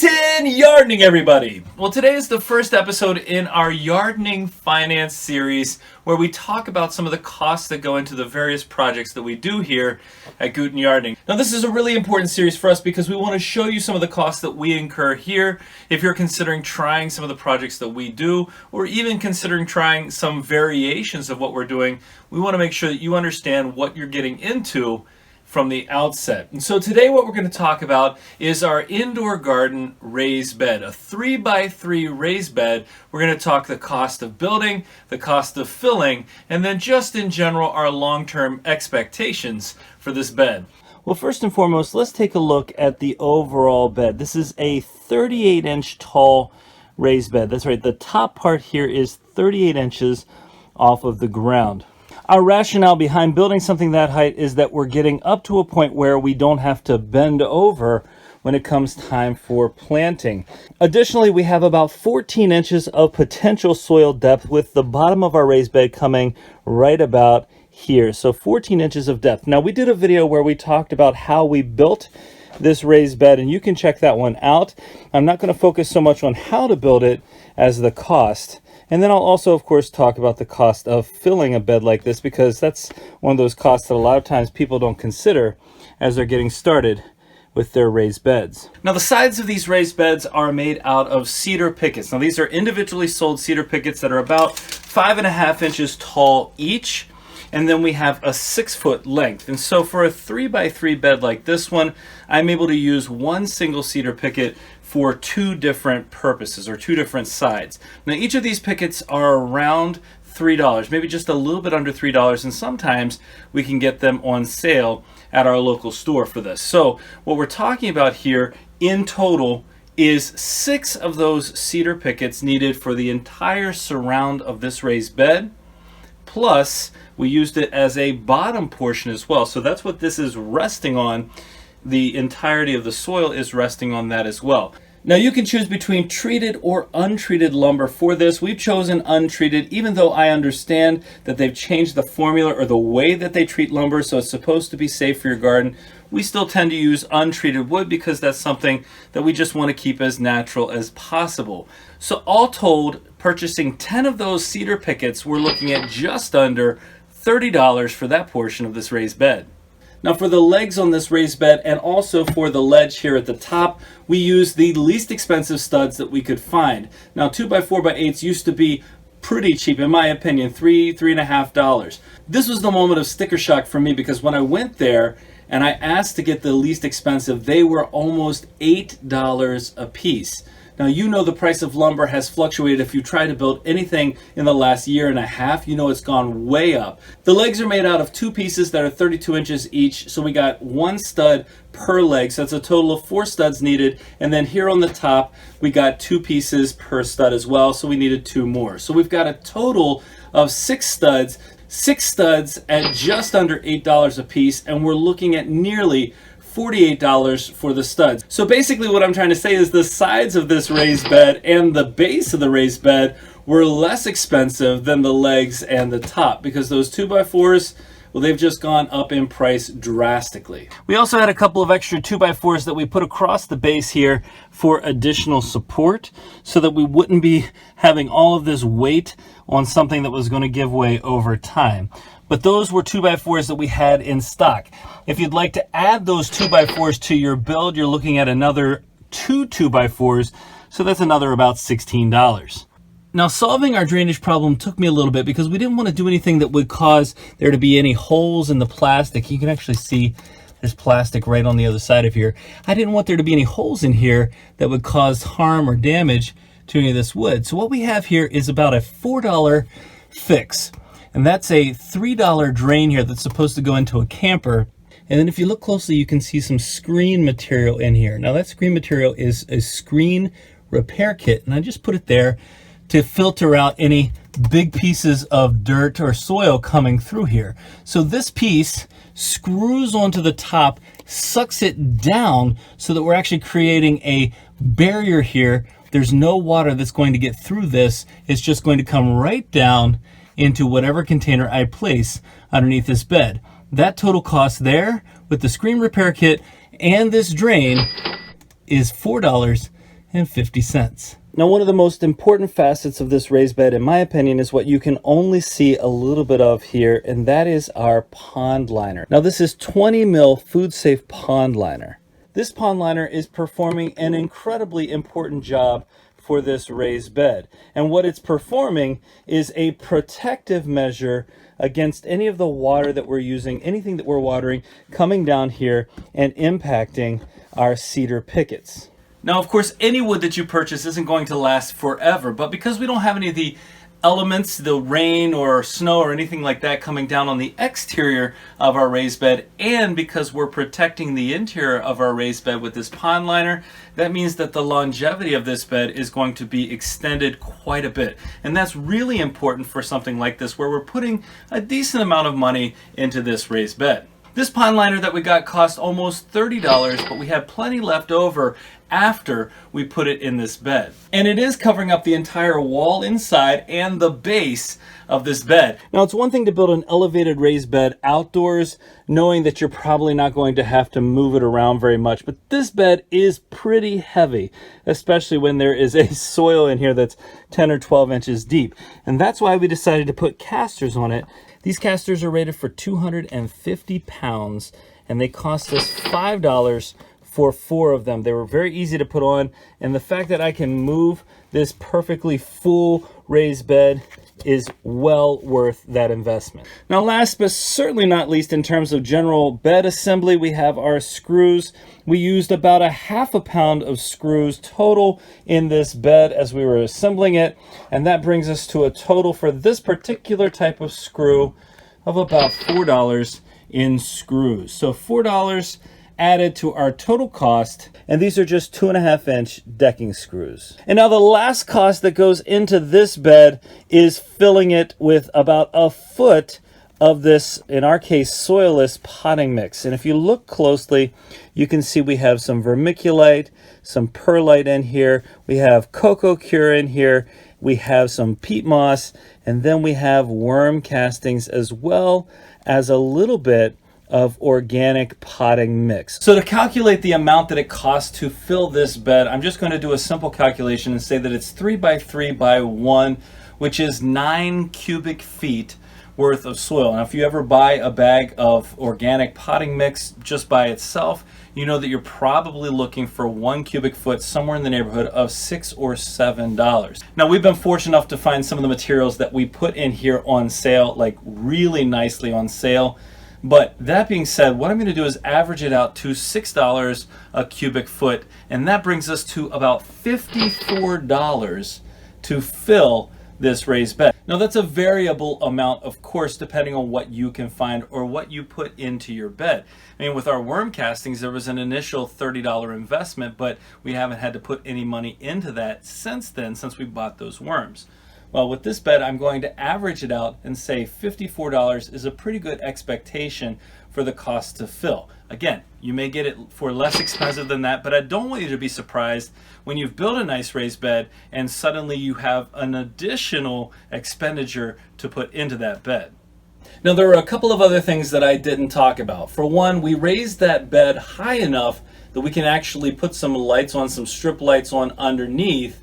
Guten Yardening, everybody! Well, today is the first episode in our Yardening Finance series where we talk about some of the costs that go into the various projects that we do here at Guten Yardening. Now, this is a really important series for us because we want to show you some of the costs that we incur here if you're considering trying some of the projects that we do, or even considering trying some variations of what we're doing. We want to make sure that you understand what you're getting into from the outset. And so today what we're going to talk about is our indoor garden raised bed, a 3x3 raised bed. We're going to talk the cost of building, the cost of filling, and then just in general our long-term expectations for this bed. Well, first and foremost, let's take a look at the overall bed. This is a 38-inch tall raised bed. That's right, the top part here is 38 inches off of the ground. Our rationale behind building something that height is that we're getting up to a point where we don't have to bend over when it comes time for planting. Additionally, we have about 14 inches of potential soil depth, with the bottom of our raised bed coming right about here. So 14 inches of depth. Now, we did a video where we talked about how we built this raised bed, and you can check that one out. I'm not going to focus so much on how to build it as the cost. And then I'll also, of course, talk about the cost of filling a bed like this, because that's one of those costs that a lot of times people don't consider as they're getting started with their raised beds. Now, the sides of these raised beds are made out of cedar pickets. Now, these are individually sold cedar pickets that are about 5.5 inches tall each. And then we have a 6-foot length. And so for a 3x3 bed like this one, I'm able to use one single cedar picket for two different purposes, or two different sides. Now, each of these pickets are around $3, maybe just a little bit under $3, and sometimes we can get them on sale at our local store for this. So what we're talking about here in total is 6 of those cedar pickets needed for the entire surround of this raised bed. Plus, we used it as a bottom portion as well. So that's what this is resting on. The entirety of the soil is resting on that as well. Now, you can choose between treated or untreated lumber for this. We've chosen untreated, even though I understand that they've changed the formula or the way that they treat lumber, so it's supposed to be safe for your garden. We still tend to use untreated wood because that's something that we just want to keep as natural as possible. So all told, purchasing 10 of those cedar pickets, we're looking at just under $30 for that portion of this raised bed. Now, for the legs on this raised bed and also for the ledge here at the top, we use the least expensive studs that we could find. Now, 2x4x8s used to be pretty cheap, in my opinion, $3.50. This was the moment of sticker shock for me, because when I went there and I asked to get the least expensive, they were almost $8 a piece. Now, you know the price of lumber has fluctuated. If you try to build anything in the last year and a half, you know it's gone way up. The legs are made out of 2 pieces that are 32 inches each, so we got 1 stud per leg, so that's a total of 4 studs needed. And then here on the top, we got 2 pieces per stud as well, so we needed 2 more. So we've got a total of 6 studs at just under $8 a piece, and we're looking at nearly $48 for the studs. So basically what I'm trying to say is the sides of this raised bed and the base of the raised bed were less expensive than the legs and the top, because those 2x4s, well, they've just gone up in price drastically. We also had a couple of extra 2x4s that we put across the base here for additional support, so that we wouldn't be having all of this weight on something that was going to give way over time. But those were 2x4s that we had in stock. If you'd like to add those 2x4s to your build, you're looking at another 2 2x4s, so that's another about $16. Now, solving our drainage problem took me a little bit, because we didn't want to do anything that would cause there to be any holes in the plastic. You can actually see there's plastic right on the other side of here. I didn't want there to be any holes in here that would cause harm or damage to any of this wood. So what we have here is about a $4 fix. And that's a $3 drain here that's supposed to go into a camper. And then if you look closely, you can see some screen material in here. Now, that screen material is a screen repair kit, and I just put it there to filter out any big pieces of dirt or soil coming through here. So this piece screws onto the top, sucks it down, so that we're actually creating a barrier here. There's no water that's going to get through this. It's just going to come right down into whatever container I place underneath this bed. That total cost there with the screen repair kit and this drain is $4 $2.50. Now, one of the most important facets of this raised bed, in my opinion, is what you can only see a little bit of here, and that is our pond liner. Now, this is 20 mil food safe pond liner. This pond liner is performing an incredibly important job for this raised bed. And what it's performing is a protective measure against any of the water that we're using, anything that we're watering, coming down here and impacting our cedar pickets. Now, of course, any wood that you purchase isn't going to last forever, but because we don't have any of the elements, the rain or snow or anything like that coming down on the exterior of our raised bed, and because we're protecting the interior of our raised bed with this pond liner, that means that the longevity of this bed is going to be extended quite a bit. And that's really important for something like this, where we're putting a decent amount of money into this raised bed. This pond liner that we got cost almost $30, but we had plenty left over after we put it in this bed. And it is covering up the entire wall inside and the base of this bed. Now, it's one thing to build an elevated raised bed outdoors, knowing that you're probably not going to have to move it around very much, but this bed is pretty heavy, especially when there is a soil in here that's 10 or 12 inches deep. And that's why we decided to put casters on it. These casters are rated for 250 pounds, and they cost us $5 for 4 of them. They were very easy to put on, and the fact that I can move this perfectly full raised bed is well worth that investment. Now, last but certainly not least, in terms of general bed assembly, we have our screws. We used about a half a pound of screws total in this bed as we were assembling it, and that brings us to a total for this particular type of screw of about $4 in screws. So $4 added to our total cost, and these are just 2.5-inch decking screws. And now the last cost that goes into this bed is filling it with about a foot of this, in our case, soilless potting mix. And if you look closely, you can see we have some vermiculite, some perlite in here, we have coco cure in here, we have some peat moss, and then we have worm castings, as well as a little bit of organic potting mix. So to calculate the amount that it costs to fill this bed, I'm just going to do a simple calculation and say that it's 3 by 3 by 1, which is 9 cubic feet worth of soil. Now, if you ever buy a bag of organic potting mix just by itself, you know that you're probably looking for 1 cubic foot somewhere in the neighborhood of $6 or $7. Now, we've been fortunate enough to find some of the materials that we put in here on sale, like really nicely on sale. But that being said, what I'm going to do is average it out to $6 a cubic foot, and that brings us to about $54 to fill this raised bed. Now, that's a variable amount, of course, depending on what you can find or what you put into your bed. I mean, with our worm castings, there was an initial $30 investment, but we haven't had to put any money into that since then, since we bought those worms. Well, with this bed, I'm going to average it out and say $54 is a pretty good expectation for the cost to fill. Again, you may get it for less expensive than that, but I don't want you to be surprised when you've built a nice raised bed and suddenly you have an additional expenditure to put into that bed. Now, there are a couple of other things that I didn't talk about. For one, we raised that bed high enough that we can actually put some lights on, some strip lights on underneath,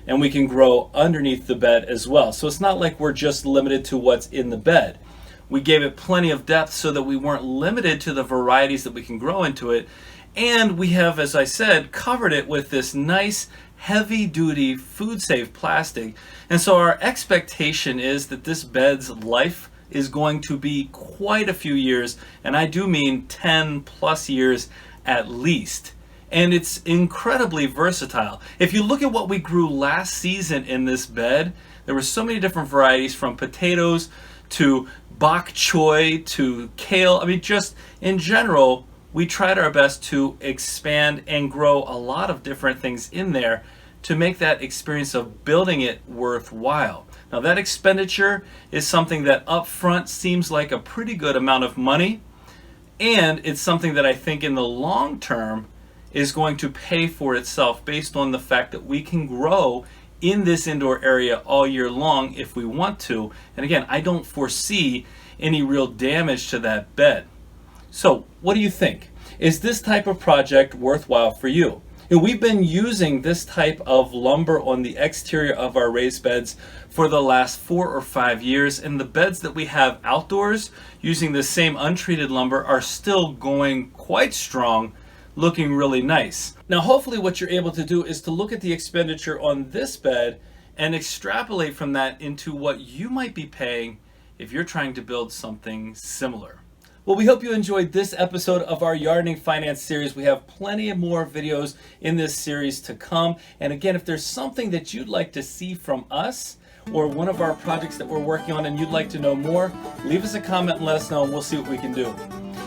and we can grow underneath the bed as well. So it's not like we're just limited to what's in the bed. We gave it plenty of depth so that we weren't limited to the varieties that we can grow into it. And we have, as I said, covered it with this nice heavy-duty food-safe plastic. And so our expectation is that this bed's life is going to be quite a few years, and I do mean 10 plus years at least. And it's incredibly versatile. If you look at what we grew last season in this bed, there were so many different varieties, from potatoes to bok choy to kale. I mean, just in general, we tried our best to expand and grow a lot of different things in there to make that experience of building it worthwhile. Now, that expenditure is something that up front seems like a pretty good amount of money, and it's something that I think in the long term is going to pay for itself, based on the fact that we can grow in this indoor area all year long if we want to. And again, I don't foresee any real damage to that bed. So what do you think? Is this type of project worthwhile for you? We've been using this type of lumber on the exterior of our raised beds for the last 4 or 5 years, and the beds that we have outdoors using the same untreated lumber are still going quite strong, looking really nice. Now hopefully what you're able to do is to look at the expenditure on this bed and extrapolate from that into what you might be paying if you're trying to build something similar. Well, we hope you enjoyed this episode of our Yardening Finance series. We have plenty of more videos in this series to come. And again, if there's something that you'd like to see from us or one of our projects that we're working on and you'd like to know more, leave us a comment and let us know and we'll see what we can do.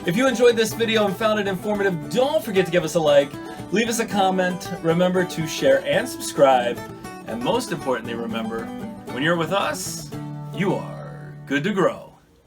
If you enjoyed this video and found it informative, don't forget to give us a like, leave us a comment, remember to share and subscribe, and most importantly, remember, when you're with us, you are good to grow.